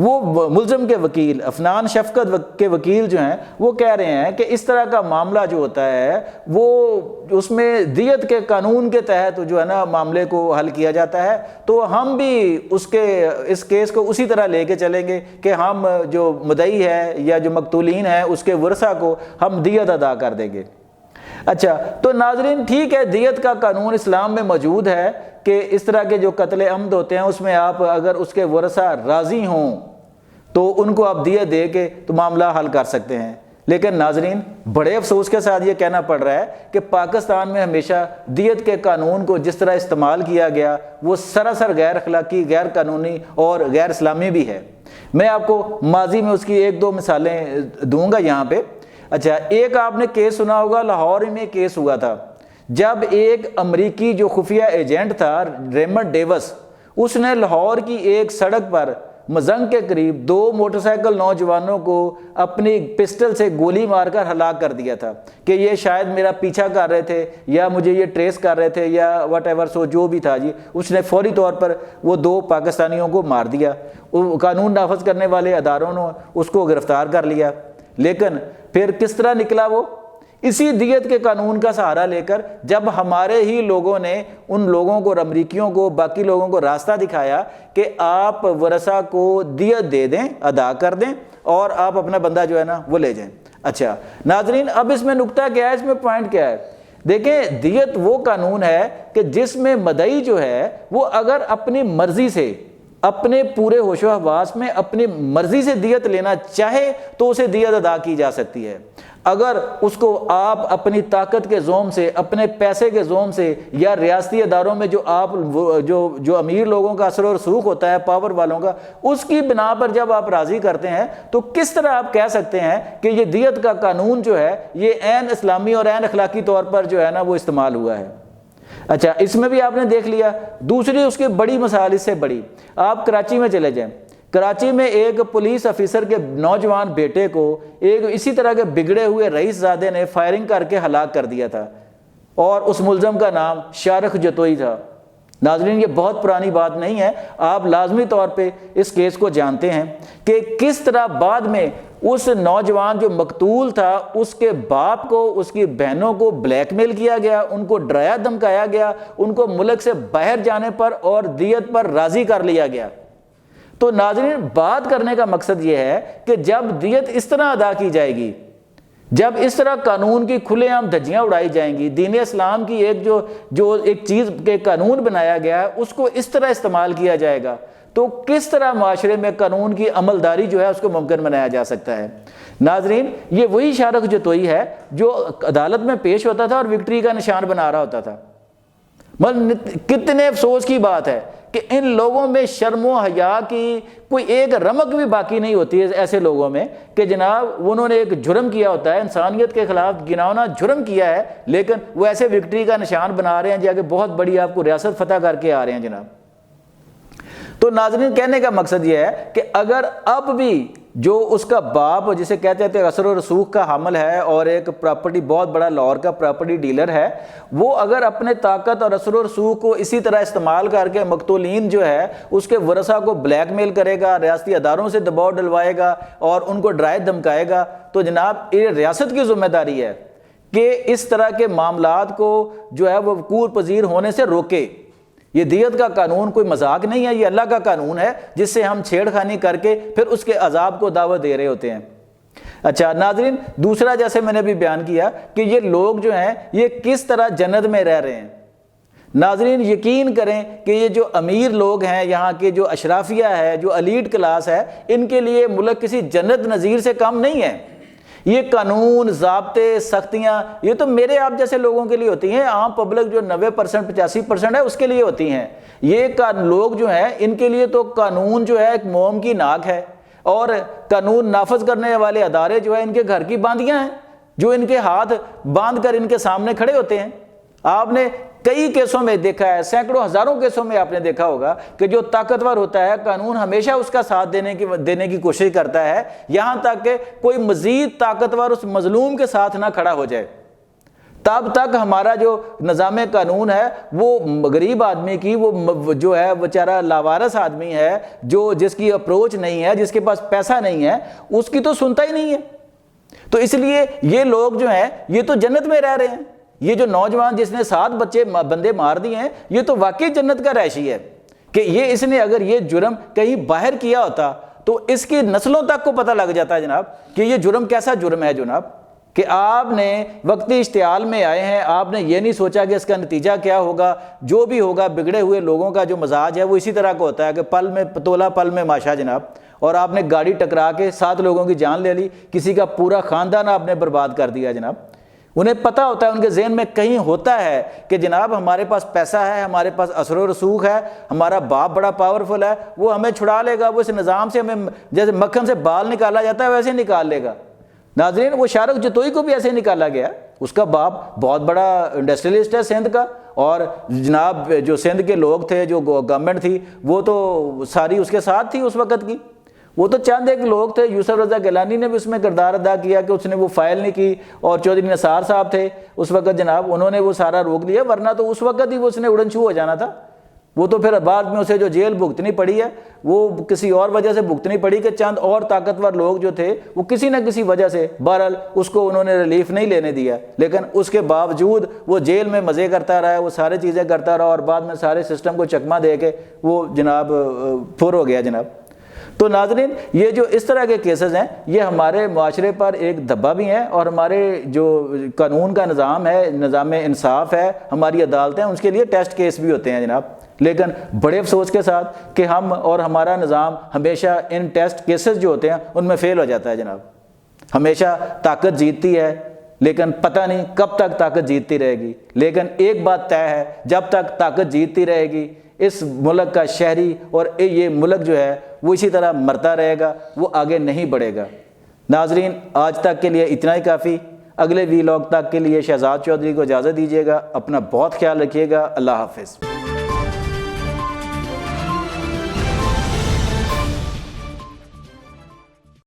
وہ ملزم کے وکیل عفنان شفقت کے وکیل جو ہیں وہ کہہ رہے ہیں کہ اس طرح کا معاملہ جو ہوتا ہے وہ اس میں دیت کے قانون کے تحت جو ہے نا معاملے کو حل کیا جاتا ہے، تو ہم بھی اس کیس کو اسی طرح لے کے چلیں گے کہ ہم جو مدعی ہے یا جو مقتولین ہیں اس کے ورثہ کو ہم دیت ادا کر دیں گے۔ اچھا تو ناظرین ٹھیک ہے، دیت کا قانون اسلام میں موجود ہے کہ اس طرح کے جو قتل عمد ہوتے ہیں اس میں آپ اگر اس کے ورثہ راضی ہوں تو ان کو آپ دیت دے کے تو معاملہ حل کر سکتے ہیں۔ لیکن ناظرین بڑے افسوس کے ساتھ یہ کہنا پڑ رہا ہے کہ پاکستان میں ہمیشہ دیت کے قانون کو جس طرح استعمال کیا گیا وہ سراسر غیر اخلاقی، غیر قانونی اور غیر اسلامی بھی ہے۔ میں آپ کو ماضی میں اس کی ایک دو مثالیں دوں گا یہاں پہ۔ اچھا، ایک آپ نے کیس سنا ہوگا، لاہور میں کیس ہوا تھا جب ایک امریکی جو خفیہ ایجنٹ تھا ریمنڈ ڈیوس، اس نے لاہور کی ایک سڑک پر مزنگ کے قریب 2 موٹر سائیکل نوجوانوں کو اپنی پسٹل سے گولی مار کر ہلاک کر دیا تھا کہ یہ شاید میرا پیچھا کر رہے تھے یا مجھے یہ ٹریس کر رہے تھے یا واٹ ایور سو جو بھی تھا جی۔ اس نے فوری طور پر وہ 2 پاکستانیوں کو مار دیا، قانون نافذ کرنے والے اداروں نے اس کو گرفتار کر لیا۔ لیکن پھر کس طرح نکلا وہ؟ اسی دیت کے قانون کا سہارا لے کر جب ہمارے ہی لوگوں نے ان لوگوں کو، امریکیوں کو، باقی لوگوں کو راستہ دکھایا کہ آپ ورثہ کو دیت دے دیں، ادا کر دیں اور آپ اپنا بندہ جو ہے نا وہ لے جائیں۔ اچھا ناظرین اب اس میں نکتہ کیا ہے، اس میں پوائنٹ کیا ہے؟ دیکھیں دیت وہ قانون ہے کہ جس میں مدعی جو ہے وہ اگر اپنی مرضی سے، اپنے پورے ہوش و حواس میں اپنی مرضی سے دیت لینا چاہے تو اسے دیت ادا کی جا سکتی ہے۔ اگر اس کو آپ اپنی طاقت کے زوم سے، اپنے پیسے کے زوم سے یا ریاستی اداروں میں جو آپ جو امیر لوگوں کا اثر و رسوخ ہوتا ہے، پاور والوں کا، اس کی بنا پر جب آپ راضی کرتے ہیں تو کس طرح آپ کہہ سکتے ہیں کہ یہ دیت کا قانون جو ہے یہ عین اسلامی اور عین اخلاقی طور پر جو ہے نا وہ استعمال ہوا ہے۔ اچھا اس میں بھی آپ نے دیکھ لیا۔ دوسری اس کی بڑی مثال اس سے بڑی، آپ کراچی میں چلے جائیں۔ کراچی میں ایک پولیس افیسر کے نوجوان بیٹے کو ایک اسی طرح کے بگڑے ہوئے رئیس زادے نے فائرنگ کر کے ہلاک کر دیا تھا اور اس ملزم کا نام شارخ جتوئی تھا۔ ناظرین یہ بہت پرانی بات نہیں ہے، آپ لازمی طور پہ اس کیس کو جانتے ہیں کہ کس طرح بعد میں اس نوجوان جو مقتول تھا اس کے باپ کو، اس کی بہنوں کو بلیک میل کیا گیا، ان کو ڈرایا دھمکایا گیا، ان کو ملک سے باہر جانے پر اور دیت پر راضی کر لیا گیا۔ تو ناظرین بات کرنے کا مقصد یہ ہے کہ جب دیت اس طرح ادا کی جائے گی، جب اس طرح قانون کی کھلے عام دھجیاں اڑائی جائیں گی، دین اسلام کی جو ایک چیز کے قانون بنایا گیا ہے اس کو اس طرح استعمال کیا جائے گا تو کس طرح معاشرے میں قانون کی عملداری جو ہے اس کو ممکن بنایا جا سکتا ہے۔ ناظرین یہ وہی شارخ جتوئی ہے جو عدالت میں پیش ہوتا تھا اور وکٹری کا نشان بنا رہا ہوتا تھا۔ کتنے افسوس کی بات ہے کہ ان لوگوں میں شرم و حیا کی کوئی ایک رمق بھی باقی نہیں ہوتی ہے ایسے لوگوں میں کہ جناب انہوں نے ایک جرم کیا ہوتا ہے، انسانیت کے خلاف گناؤنا جرم کیا ہے، لیکن وہ ایسے وکٹری کا نشان بنا رہے ہیں جا کے بہت بڑی آپ کو ریاست فتح کر کے آ رہے ہیں جناب۔ تو ناظرین کہنے کا مقصد یہ ہے کہ اگر اب بھی جو اس کا باپ جسے کہتے ہیں اثر و رسوخ کا حامل ہے اور ایک پراپرٹی بہت بڑا لاہور کا پراپرٹی ڈیلر ہے، وہ اگر اپنے طاقت اور اثر و رسوخ کو اسی طرح استعمال کر کے مقتولین جو ہے اس کے ورثہ کو بلیک میل کرے گا، ریاستی اداروں سے دباؤ ڈلوائے گا اور ان کو ڈرائے دھمکائے گا، تو جناب یہ ریاست کی ذمہ داری ہے کہ اس طرح کے معاملات کو جو ہے وہ وقوع پذیر ہونے سے روکے۔ یہ دیت کا قانون کوئی مذاق نہیں ہے، یہ اللہ کا قانون ہے جس سے ہم چھیڑ خانی کر کے پھر اس کے عذاب کو دعوت دے رہے ہوتے ہیں۔ اچھا ناظرین دوسرا جیسے میں نے بھی بیان کیا کہ یہ لوگ جو ہیں یہ کس طرح جنت میں رہ رہے ہیں۔ ناظرین یقین کریں کہ یہ جو امیر لوگ ہیں، یہاں کے جو اشرافیہ ہے، جو ایلیٹ کلاس ہے، ان کے لیے ملک کسی جنت نظیر سے کم نہیں ہے۔ یہ قانون، ضابطے، سختیاں یہ تو میرے آپ جیسے لوگوں کے لیے ہوتی ہیں، عام پبلک جو 90% 85% ہے اس کے لیے ہوتی ہیں۔ یہ لوگ جو ہیں ان کے لیے تو قانون جو ہے ایک موم کی ناک ہے اور قانون نافذ کرنے والے ادارے جو ہیں ان کے گھر کی باندیاں ہیں جو ان کے ہاتھ باندھ کر ان کے سامنے کھڑے ہوتے ہیں۔ آپ نے کئی کیسوں میں دیکھا ہے، سینکڑوں ہزاروں کیسوں میں آپ نے دیکھا ہوگا کہ جو طاقتور ہوتا ہے قانون ہمیشہ اس کا ساتھ دینے کی کوشش کرتا ہے، یہاں تک کہ کوئی مزید طاقتور اس مظلوم کے ساتھ نہ کھڑا ہو جائے۔ تب تک ہمارا جو نظام قانون ہے وہ غریب آدمی کی، وہ جو ہے بیچارہ لاوارث آدمی ہے، جس کی اپروچ نہیں ہے، جس کے پاس پیسہ نہیں ہے، اس کی تو سنتا ہی نہیں ہے۔ تو اس لیے یہ لوگ جو ہیں یہ تو جنت میں رہ رہے ہیں۔ یہ جو نوجوان جس نے 7 بندے مار دیے ہیں، یہ تو واقعی جنت کا رہائشی ہے کہ اس نے اگر یہ جرم کہیں باہر کیا ہوتا تو اس کی نسلوں تک کو پتہ لگ جاتا ہے جناب کہ یہ جرم کیسا جرم ہے جناب، کہ آپ نے وقتی اشتعال میں آئے ہیں، آپ نے یہ نہیں سوچا کہ اس کا نتیجہ کیا ہوگا۔ جو بھی ہوگا، بگڑے ہوئے لوگوں کا جو مزاج ہے وہ اسی طرح کا ہوتا ہے کہ پل میں پتولا پل میں ماشا جناب، اور آپ نے گاڑی ٹکرا کے 7 لوگوں کی جان لے لی، کسی کا پورا خاندان آپ نے برباد کر دیا جناب۔ انہیں پتہ ہوتا ہے، ان کے ذہن میں کہیں ہوتا ہے کہ جناب ہمارے پاس پیسہ ہے، ہمارے پاس اثر و رسوخ ہے، ہمارا باپ بڑا پاورفل ہے، وہ ہمیں چھڑا لے گا، وہ اس نظام سے ہمیں جیسے مکھن سے بال نکالا جاتا ہے ویسے نکال لے گا۔ ناظرین، وہ شارق جتوئی کو بھی ایسے نکالا گیا، اس کا باپ بہت بڑا انڈسٹریلسٹ ہے سندھ کا، اور جناب جو سندھ کے لوگ تھے، جو گورنمنٹ تھی، وہ تو ساری اس کے ساتھ تھی اس وقت کی۔ وہ تو چند ایک لوگ تھے، یوسف رضا گیلانی نے بھی اس میں کردار ادا کیا کہ اس نے وہ فائل نہیں کی، اور چودھری نثار صاحب تھے اس وقت جناب، انہوں نے وہ سارا روک دیا، ورنہ تو اس وقت ہی وہ اس نے اڑن چھو ہو جانا تھا۔ وہ تو پھر بعد میں اسے جو جیل بھگتنی پڑی ہے وہ کسی اور وجہ سے بھگتنی پڑی کہ چند اور طاقتور لوگ جو تھے وہ کسی نہ کسی وجہ سے، بہرحال اس کو انہوں نے ریلیف نہیں لینے دیا، لیکن اس کے باوجود وہ جیل میں مزے کرتا رہا، وہ سارے چیزیں کرتا رہا، اور بعد میں سارے سسٹم کو چکمہ دے کے وہ جناب فور ہو گیا جناب۔ تو ناظرین، یہ جو اس طرح کے کیسز ہیں یہ ہمارے معاشرے پر ایک دھبا بھی ہیں، اور ہمارے جو قانون کا نظام ہے، نظام انصاف ہے، ہماری عدالتیں، اس کے لیے ٹیسٹ کیس بھی ہوتے ہیں جناب۔ لیکن بڑے افسوس کے ساتھ کہ ہم اور ہمارا نظام ہمیشہ ان ٹیسٹ کیسز جو ہوتے ہیں ان میں فیل ہو جاتا ہے جناب۔ ہمیشہ طاقت جیتتی ہے، لیکن پتہ نہیں کب تک طاقت جیتتی رہے گی، لیکن ایک بات طے ہے، جب تک طاقت جیتتی رہے گی اس ملک کا شہری اور یہ ملک جو ہے وہ اسی طرح مرتا رہے گا، وہ آگے نہیں بڑھے گا۔ ناظرین، آج تک کے لیے اتنا ہی کافی۔ اگلے ویلاگ تک کے لیے شہزاد چودھری کو اجازت دیجیے گا، اپنا بہت خیال رکھیے گا، اللہ حافظ۔